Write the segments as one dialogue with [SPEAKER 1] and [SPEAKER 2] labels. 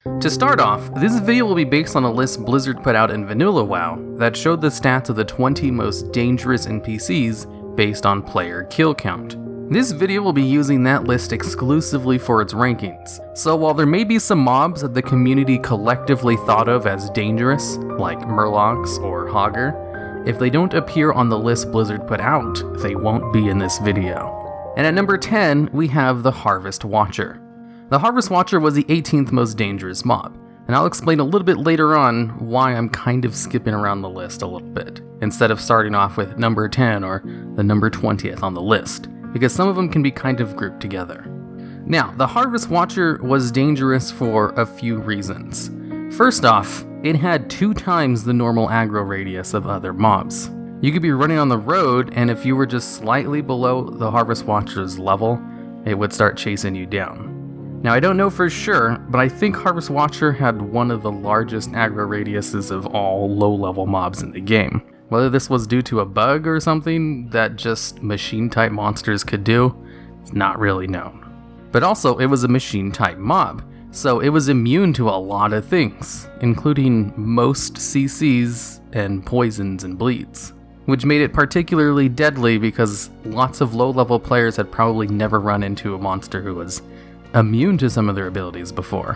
[SPEAKER 1] To start off, this video will be based on a list Blizzard put out in Vanilla WoW that showed the stats of the 20 most dangerous NPCs based on player kill count. This video will be using that list exclusively for its rankings, so while there may be some mobs that the community collectively thought of as dangerous, like Murlocs or Hogger, if they don't appear on the list Blizzard put out, they won't be in this video. And at number 10, we have the Harvest Watcher. The Harvest Watcher was the 18th most dangerous mob, and I'll explain a little bit later on why I'm kind of skipping around the list a little bit, instead of starting off with number 10 or the number 20th on the list, because some of them can be kind of grouped together. Now, the Harvest Watcher was dangerous for a few reasons. First off, it had 2 times the normal aggro radius of other mobs. You could be running on the road, and if you were just slightly below the Harvest Watcher's level, it would start chasing you down. Now, I don't know for sure, but I think Harvest Watcher had one of the largest aggro radiuses of all low-level mobs in the game. Whether this was due to a bug or something that just machine-type monsters could do, it's not really known. But also, it was a machine-type mob, so it was immune to a lot of things, including most CCs and poisons and bleeds, which made it particularly deadly because lots of low-level players had probably never run into a monster who was immune to some of their abilities before.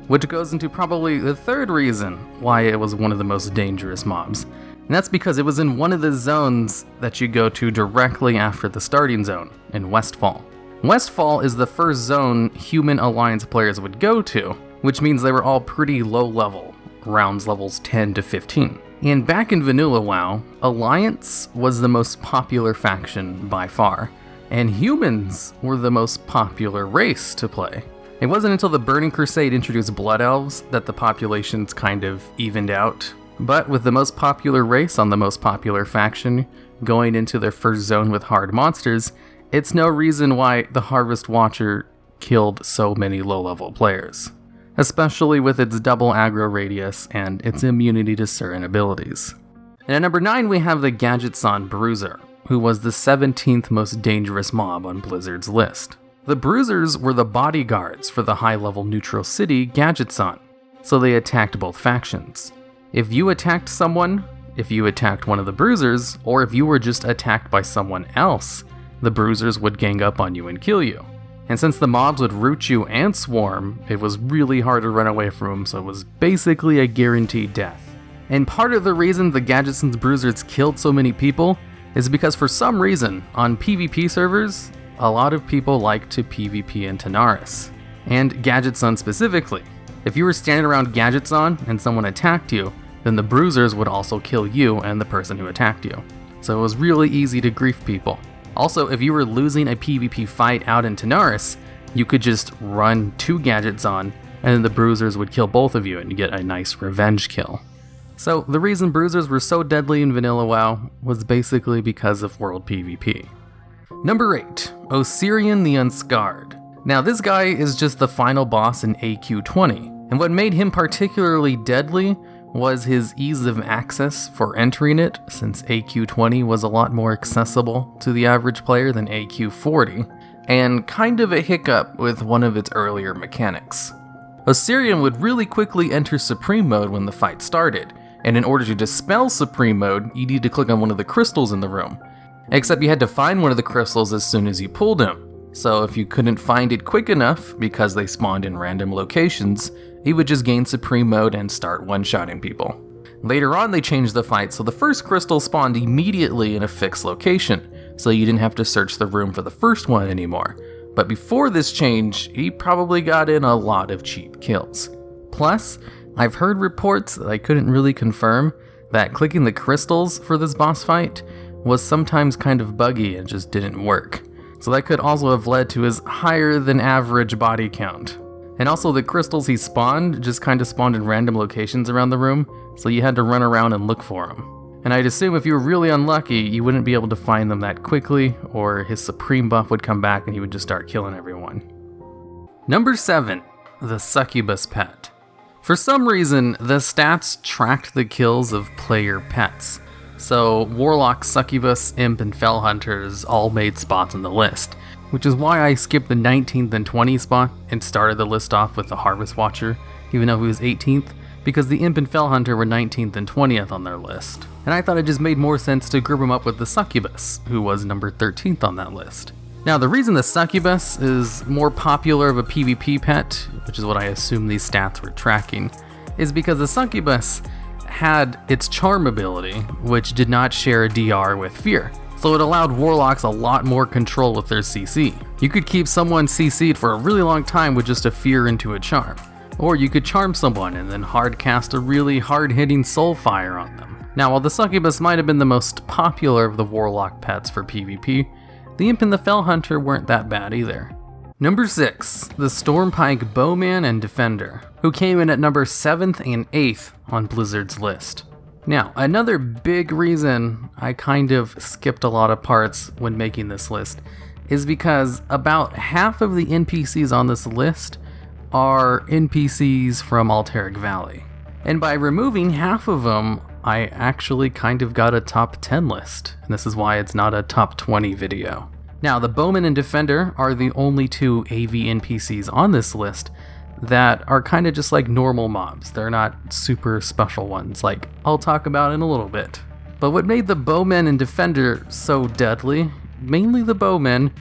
[SPEAKER 1] Which goes into probably the third reason why it was one of the most dangerous mobs. And that's because it was in one of the zones that you go to directly after the starting zone, in Westfall. Westfall is the first zone Human Alliance players would go to, which means they were all pretty low level, around levels 10 to 15. And back in Vanilla WoW, Alliance was the most popular faction by far, and humans were the most popular race to play. It wasn't until the Burning Crusade introduced Blood Elves that the populations kind of evened out. But with the most popular race on the most popular faction going into their first zone with hard monsters, it's no reason why the Harvest Watcher killed so many low-level players, especially with its double aggro radius and its immunity to certain abilities. And at number 9 we have the Gadgetzan Bruiser, who was the 17th most dangerous mob on Blizzard's list. The Bruisers were the bodyguards for the high-level neutral city Gadgetzan, so they attacked both factions. If you attacked someone, if you attacked one of the Bruisers, or if you were just attacked by someone else, the Bruisers would gang up on you and kill you. And since the mobs would root you and swarm, it was really hard to run away from them, so it was basically a guaranteed death. And part of the reason the Gadgetzan Bruisers killed so many people is because for some reason, on PvP servers, a lot of people like to PvP in Tanaris, and Gadgetzan specifically. If you were standing around Gadgetzan and someone attacked you, then the Bruisers would also kill you and the person who attacked you. So it was really easy to grief people. Also, if you were losing a PvP fight out in Tanaris, you could just run to Gadgetzan, and then the Bruisers would kill both of you and you get a nice revenge kill. So the reason Bruisers were so deadly in Vanilla WoW was basically because of World PvP. Number 8, Osirian the Unscarred. Now this guy is just the final boss in AQ20, and what made him particularly deadly was his ease of access for entering it, since AQ20 was a lot more accessible to the average player than AQ40, and kind of a hiccup with one of its earlier mechanics. Osirian would really quickly enter Supreme Mode when the fight started, and in order to dispel Supreme Mode, you need to click on one of the crystals in the room. Except you had to find one of the crystals as soon as you pulled him, so if you couldn't find it quick enough, because they spawned in random locations, he would just gain Supreme Mode and start one-shotting people. Later on they changed the fight, so the first crystal spawned immediately in a fixed location, so you didn't have to search the room for the first one anymore. But before this change, he probably got in a lot of cheap kills. Plus, I've heard reports that I couldn't really confirm that clicking the crystals for this boss fight was sometimes kind of buggy and just didn't work. So that could also have led to his higher than average body count. And also the crystals he spawned just kind of spawned in random locations around the room, so you had to run around and look for them. And I'd assume if you were really unlucky, you wouldn't be able to find them that quickly, or his supreme buff would come back and he would just start killing everyone. Number 7, the Succubus pet. For some reason, the stats tracked the kills of player pets. So Warlock, Succubus, Imp, and Fell Hunters all made spots on the list, which is why I skipped the 19th and 20th spot and started the list off with the Harvest Watcher even though he was 18th, because the Imp and Fellhunter were 19th and 20th on their list. And I thought it just made more sense to group him up with the Succubus, who was number 13th on that list. Now, the reason the Succubus is more popular of a PvP pet, which is what I assume these stats were tracking, is because the Succubus had its charm ability, which did not share a DR with fear. So it allowed warlocks a lot more control with their CC. You could keep someone CC'd for a really long time with just a fear into a charm. Or you could charm someone and then hard cast a really hard-hitting soulfire on them. Now, while the Succubus might have been the most popular of the warlock pets for PvP, the Imp and the Fellhunter weren't that bad either. Number 6, the Stormpike Bowman and Defender, who came in at number 7th and 8th on Blizzard's list. Now, another big reason I kind of skipped a lot of parts when making this list is because about half of the NPCs on this list are NPCs from Alterac Valley. And by removing half of them, I actually kind of got a top 10 list, and this is why it's not a top 20 video. Now, the Bowman and Defender are the only two AV NPCs on this list that are kind of just like normal mobs. They're not super special ones, like I'll talk about in a little bit. But what made the Bowman and Defender so deadly, mainly the Bowmen,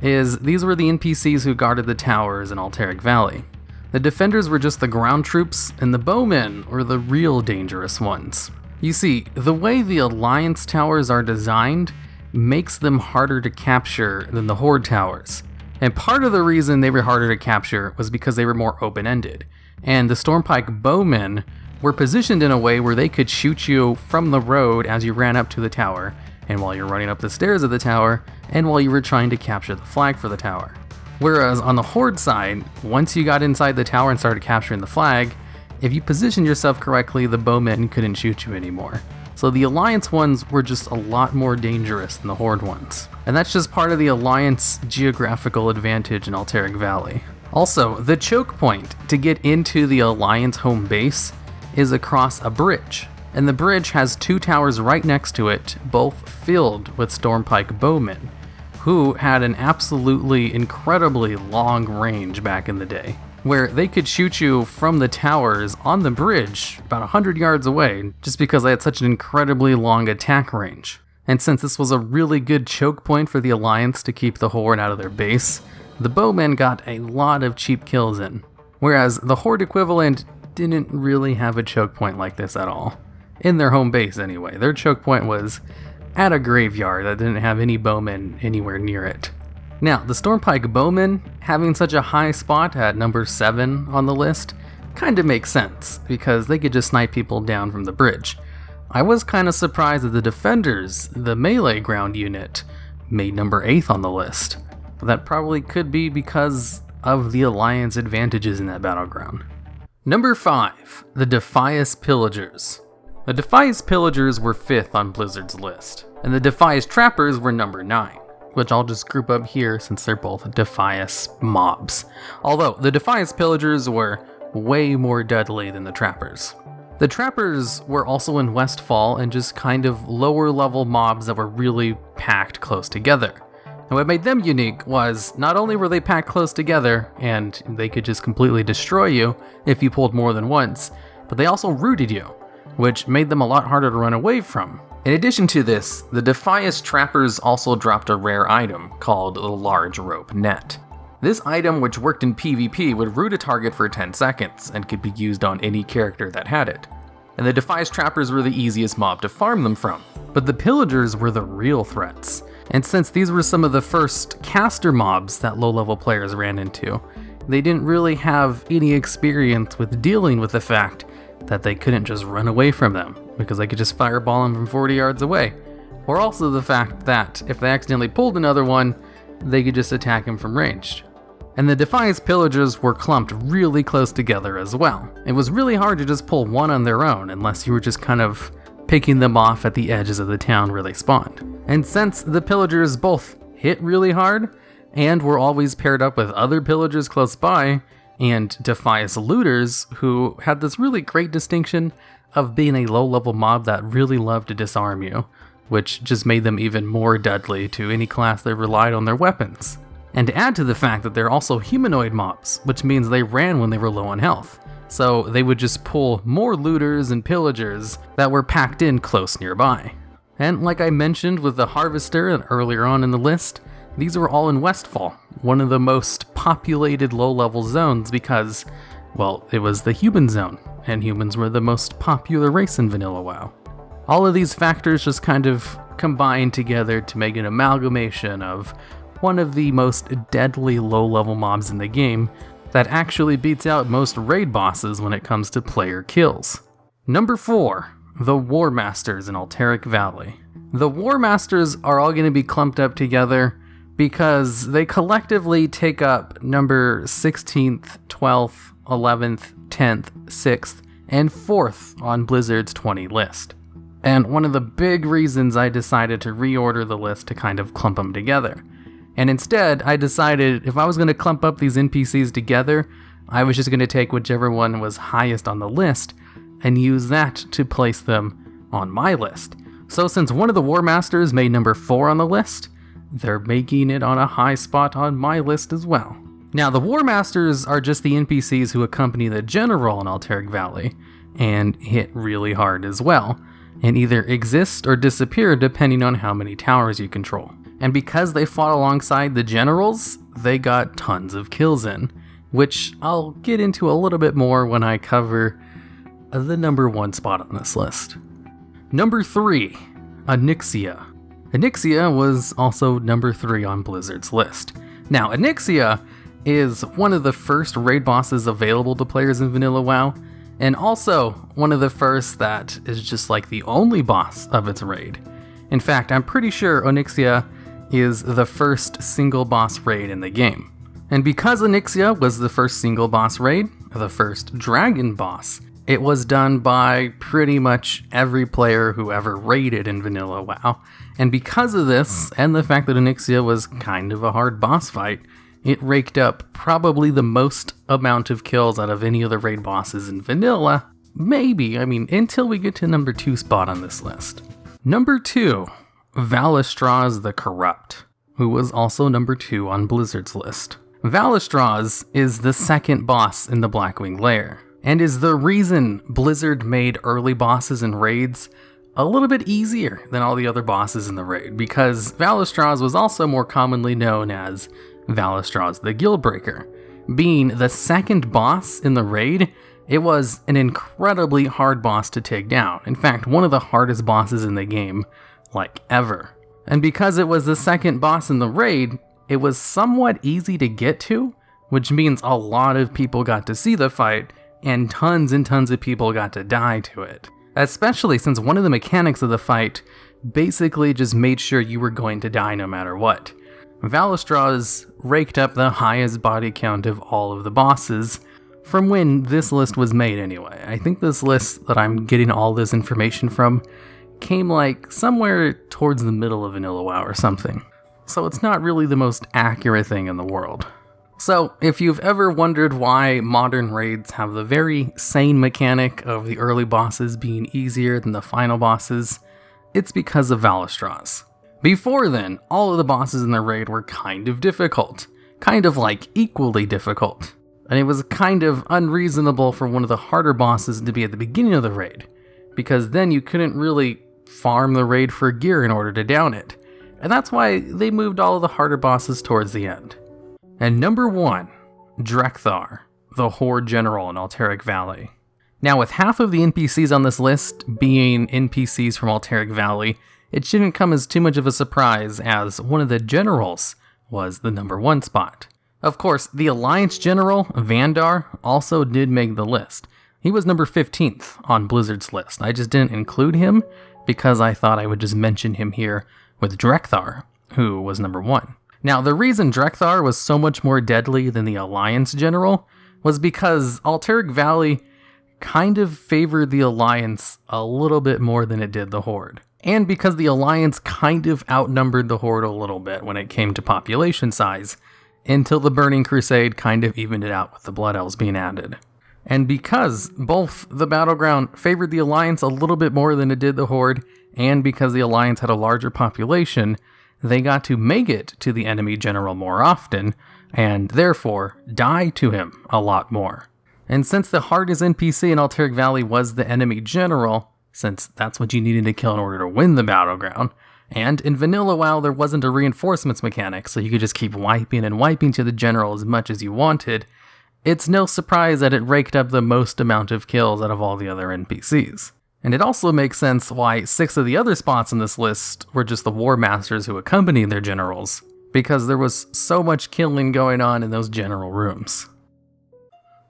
[SPEAKER 1] is these were the NPCs who guarded the towers in Alterac Valley. The Defenders were just the ground troops, and the Bowmen were the real dangerous ones. You see, the way the Alliance towers are designed makes them harder to capture than the Horde towers. And part of the reason they were harder to capture was because they were more open-ended. And the Stormpike Bowmen were positioned in a way where they could shoot you from the road as you ran up to the tower, and while you're running up the stairs of the tower, and while you were trying to capture the flag for the tower. Whereas on the Horde side, once you got inside the tower and started capturing the flag, if you positioned yourself correctly, the Bowmen couldn't shoot you anymore. So the Alliance ones were just a lot more dangerous than the Horde ones. And that's just part of the Alliance geographical advantage in Alterac Valley. Also, the choke point to get into the Alliance home base is across a bridge. And the bridge has two towers right next to it, both filled with Stormpike Bowmen, who had an absolutely incredibly long range back in the day, where they could shoot you from the towers on the bridge about 100 yards away just because they had such an incredibly long attack range. And since this was a really good choke point for the Alliance to keep the Horde out of their base, the Bowmen got a lot of cheap kills in, whereas the Horde equivalent didn't really have a choke point like this at all. In their home base anyway, their choke point was at a graveyard that didn't have any Bowmen anywhere near it. Now, the Stormpike Bowmen having such a high spot at number 7 on the list kind of makes sense, because they could just snipe people down from the bridge. I was kind of surprised that the Defenders, the melee ground unit, made number 8 on the list, but that probably could be because of the Alliance advantages in that battleground. Number 5, the Defias Pillagers. The Defias Pillagers were 5th on Blizzard's list, and the Defias Trappers were number 9, which I'll just group up here since they're both Defias mobs. Although, the Defias Pillagers were way more deadly than the Trappers. The Trappers were also in Westfall and just kind of lower level mobs that were really packed close together. And what made them unique was not only were they packed close together and they could just completely destroy you if you pulled more than once, but they also rooted you, which made them a lot harder to run away from. In addition to this, the Defias Trappers also dropped a rare item called the Large Rope Net. This item, which worked in PvP, would root a target for 10 seconds and could be used on any character that had it. And the Defias Trappers were the easiest mob to farm them from, but the Pillagers were the real threats. And since these were some of the first caster mobs that low-level players ran into, they didn't really have any experience with dealing with the fact that they couldn't just run away from them, because they could just fireball them from 40 yards away. Or also the fact that if they accidentally pulled another one, they could just attack him from ranged. And the Defias Pillagers were clumped really close together as well. It was really hard to just pull one on their own unless you were just kind of picking them off at the edges of the town where they spawned. And since the Pillagers both hit really hard, and were always paired up with other Pillagers close by, and Defias Looters, who had this really great distinction of being a low-level mob that really loved to disarm you, which just made them even more deadly to any class that relied on their weapons. And to add to the fact that they're also humanoid mobs, which means they ran when they were low on health, so they would just pull more looters and pillagers that were packed in close nearby. And like I mentioned with the Harvester earlier on in the list, these were all in Westfall, one of the most populated low-level zones because, well, it was the human zone, and humans were the most popular race in Vanilla WoW. All of these factors just kind of combined together to make an amalgamation of one of the most deadly low-level mobs in the game that actually beats out most raid bosses when it comes to player kills. Number 4, the War Masters in Alterac Valley. The War Masters are all going to be clumped up together because they collectively take up number 16th, 12th, 11th, 10th, 6th, and 4th on Blizzard's 20 list. And one of the big reasons I decided to reorder the list to kind of clump them together. And instead, I decided if I was going to clump up these NPCs together, I was just going to take whichever one was highest on the list and use that to place them on my list. So since one of the War Masters made number 4 on the list, they're making it on a high spot on my list as well. Now, the War Masters are just the NPCs who accompany the General in Alterac Valley, and hit really hard as well, and either exist or disappear depending on how many towers you control. And because they fought alongside the generals, they got tons of kills in, which I'll get into a little bit more when I cover the number 1 spot on this list. Number 3, Onyxia. Onyxia was also number 3 on Blizzard's list. Now, Onyxia is one of the first raid bosses available to players in Vanilla WoW, and also one of the first that is just like the only boss of its raid. In fact, I'm pretty sure Onyxia is the first single boss raid in the game. And because Onyxia was the first single boss raid, the first dragon boss, it was done by pretty much every player who ever raided in Vanilla WoW. And because of this, and the fact that Onyxia was kind of a hard boss fight, it raked up probably the most amount of kills out of any of the raid bosses in Vanilla. Maybe, until we get to number 2 spot on this list. Number 2, Valles Drawers the Corrupt, who was also number 2 on Blizzard's list. Valles Drawers is the second boss in the Blackwing lair, and is the reason Blizzard made early bosses in raids a little bit easier than all the other bosses in the raid, because Valles Drawers was also more commonly known as Valles Drawers the Guildbreaker. Being the second boss in the raid, it was an incredibly hard boss to take down. In fact, one of the hardest bosses in the game, like ever. And because it was the second boss in the raid, it was somewhat easy to get to, which means a lot of people got to see the fight, and tons of people got to die to it. Especially since one of the mechanics of the fight basically just made sure you were going to die no matter what. Valles Drawers raked up the highest body count of all of the bosses from when this list was made anyway. I think this list that I'm getting all this information from came like somewhere towards the middle of Vanilla WoW or something. So it's not really the most accurate thing in the world. So if you've ever wondered why modern raids have the very same mechanic of the early bosses being easier than the final bosses, it's because of Valles Drawers. Before then, all of the bosses in the raid were kind of difficult. Kind of like equally difficult. And it was kind of unreasonable for one of the harder bosses to be at the beginning of the raid, because then you couldn't really farm the raid for gear in order to down it. And that's why they moved all of the harder bosses towards the end. And number 1, Drek Thar, the Horde General in Alterac Valley. Now, with half of the NPCs on this list being NPCs from Alterac Valley, it shouldn't come as too much of a surprise as one of the generals was the number 1 spot. Of course, the Alliance General, Vandar, also did make the list. He was number 15th on Blizzard's list. I just didn't include him because I thought I would just mention him here with Drek Thar, who was number 1. Now, the reason Drek Thar was so much more deadly than the Alliance General was because Alterac Valley kind of favored the Alliance a little bit more than it did the Horde. And because the Alliance kind of outnumbered the Horde a little bit when it came to population size, until the Burning Crusade kind of evened it out with the Blood Elves being added. And because both the Battleground favored the Alliance a little bit more than it did the Horde, and because the Alliance had a larger population, they got to make it to the enemy general more often, and therefore die to him a lot more. And since the hardest NPC in Alterac Valley was the enemy general, since that's what you needed to kill in order to win the battleground, and in vanilla WoW there wasn't a reinforcements mechanic, so you could just keep wiping and wiping to the general as much as you wanted, it's no surprise that it raked up the most amount of kills out of all the other NPCs. And it also makes sense why 6 of the other spots in this list were just the War Masters who accompanied their generals, because there was so much killing going on in those general rooms.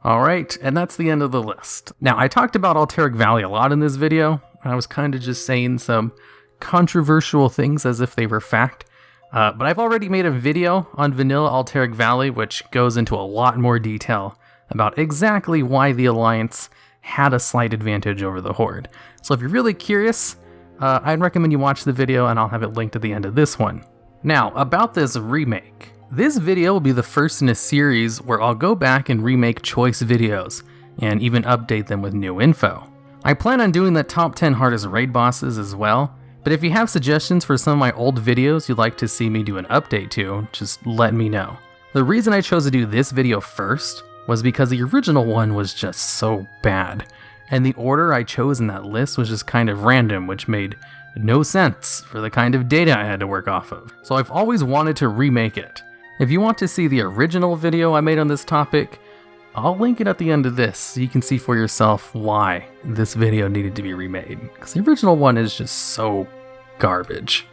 [SPEAKER 1] Alright, and that's the end of the list. Now, I talked about Alterac Valley a lot in this video, and I was kind of just saying some controversial things as if they were fact, but I've already made a video on vanilla Alterac Valley which goes into a lot more detail about exactly why the Alliance had a slight advantage over the Horde. So if you're really curious, I'd recommend you watch the video, and I'll have it linked at the end of this one. Now, about this remake. This video will be the first in a series where I'll go back and remake choice videos, and even update them with new info. I plan on doing the top 10 hardest raid bosses as well, but if you have suggestions for some of my old videos you'd like to see me do an update to, just let me know. The reason I chose to do this video first was because the original one was just so bad, and the order I chose in that list was just kind of random, which made no sense for the kind of data I had to work off of. So I've always wanted to remake it. If you want to see the original video I made on this topic, I'll link it at the end of this so you can see for yourself why this video needed to be remade, because the original one is just so garbage.